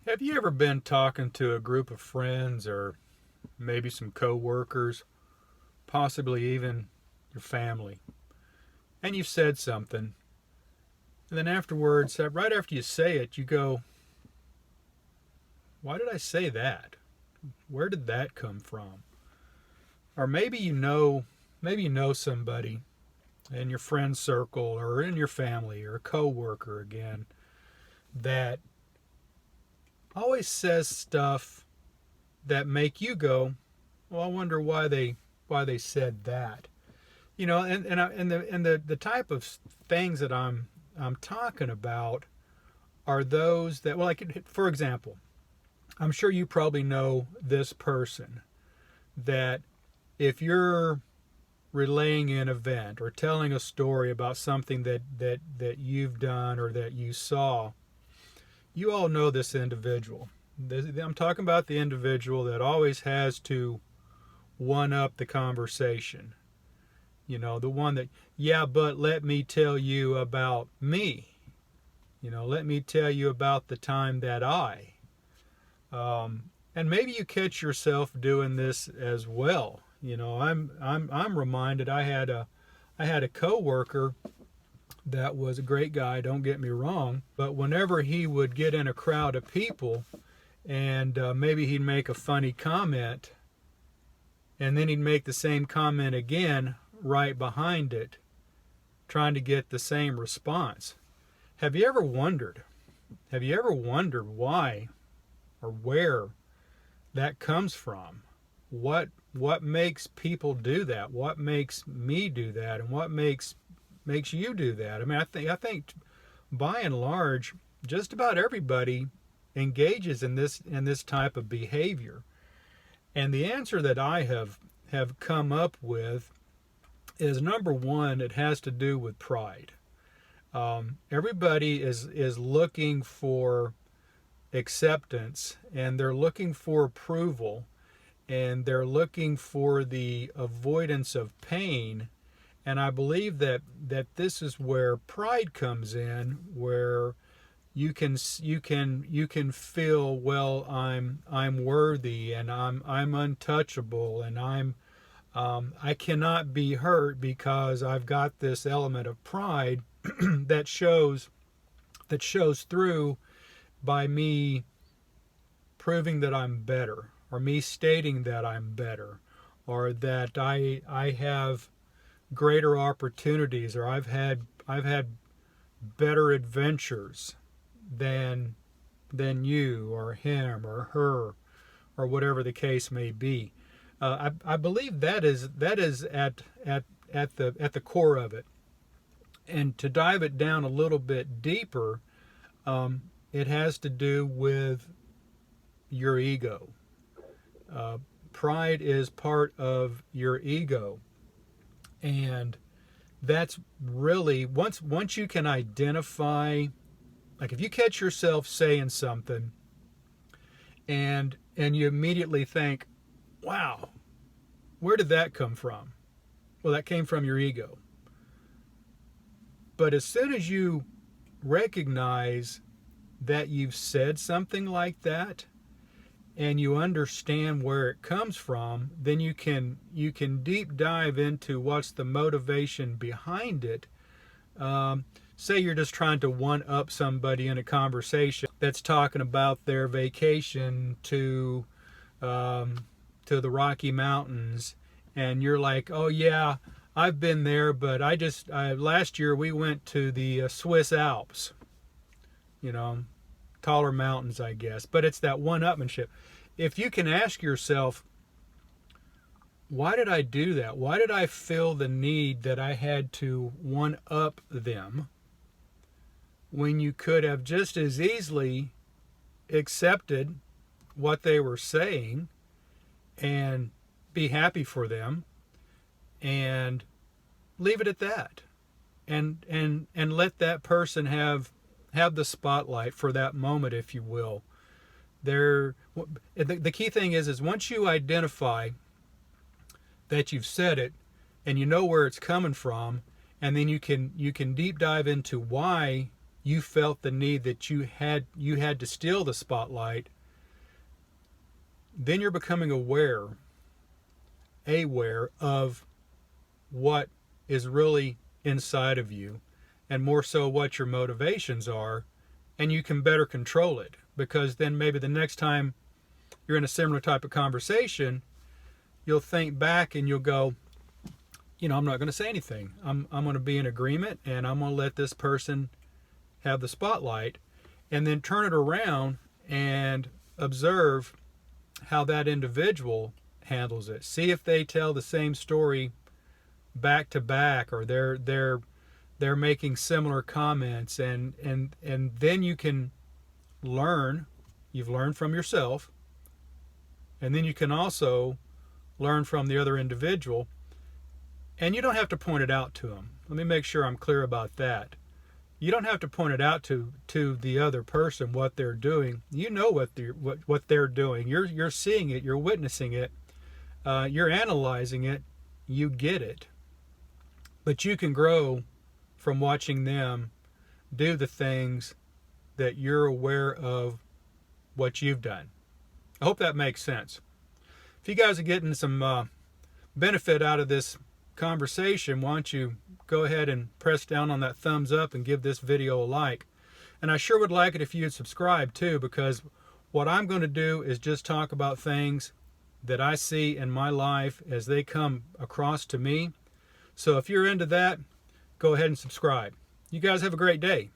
Have you ever been talking to a group of friends or maybe some coworkers, possibly even your family, and you've said something, and then afterwards, right after you say it, you go, "Why did I say that? Where did that come from?" Or maybe you know somebody in your friend circle or in your family or a coworker again that always says stuff that make you go, "Well, I wonder why they said that." And the type of things that I'm talking about are those that, well, like, for example, I'm sure you probably know this person that if you're relaying an event or telling a story about something that you've done or that you saw, you all know this individual. I'm talking about the individual that always has to one up the conversation. The one that, yeah, but let me tell you about me. Let me tell you about the time that I. And maybe you catch yourself doing this as well. I'm reminded I had a coworker that was a great guy. Don't get me wrong, but whenever he would get in a crowd of people, and maybe he'd make a funny comment, and then he'd make the same comment again right behind it, trying to get the same response. Have you ever wondered? Have you ever wondered why or where that comes from? What makes people do that? What makes me do that? And what makes you do that? I mean, I think by and large, just about everybody engages in this type of behavior. And the answer that I have come up with is, number one, it has to do with pride. Everybody is looking for acceptance, and they're looking for approval, and they're looking for the avoidance of pain. And I believe that this is where pride comes in, where you can feel, well, I'm worthy, and I'm untouchable, and I cannot be hurt because I've got this element of pride that shows through by me proving that I'm better, or me stating that I'm better, or that I have greater opportunities, or I've had better adventures than you or him or her, or whatever the case may be. I believe that is at the core of it. And to dive it down a little bit deeper, it has to do with your ego. Pride is part of your ego, and that's really, once you can identify, like, if you catch yourself saying something and you immediately think, "Wow, where did that come from?" Well, that came from your ego. But as soon as you recognize that you've said something like that, and you understand where it comes from, then you can deep dive into what's the motivation behind it. Say you're just trying to one up somebody in a conversation that's talking about their vacation to the Rocky Mountains, and you're like, "Oh yeah, I've been there, but last year we went to the Swiss Alps." You know, taller mountains, I guess. But it's that one-upmanship. If you can ask yourself, why did I do that? Why did I feel the need that I had to one-up them when you could have just as easily accepted what they were saying and be happy for them and leave it at that, and let that person have the spotlight for that moment, if you will. The key thing is once you identify that you've said it and you know where it's coming from, and then you can deep dive into why you felt the need that you had to steal the spotlight, then you're becoming aware of what is really inside of you, and more so what your motivations are, and you can better control it. Because then maybe the next time you're in a similar type of conversation, you'll think back and you'll go, I'm not going to say anything. I'm going to be in agreement, and I'm going to let this person have the spotlight, and then turn it around and observe how that individual handles it. See if they tell the same story back to back, or they're making similar comments, and then you can learn. You've learned from yourself, and then you can also learn from the other individual, and you don't have to point it out to them. Let me make sure I'm clear about that. You don't have to point it out to the other person what they're doing. You know what they're doing. You're seeing it. You're witnessing it. You're analyzing it. You get it. But you can grow from watching them do the things that you're aware of what you've done. I hope that makes sense. If you guys are getting some benefit out of this conversation, why don't you go ahead and press down on that thumbs up and give this video a like. And I sure would like it if you'd subscribe too, because what I'm going to do is just talk about things that I see in my life as they come across to me. So if you're into that, go ahead and subscribe. You guys have a great day.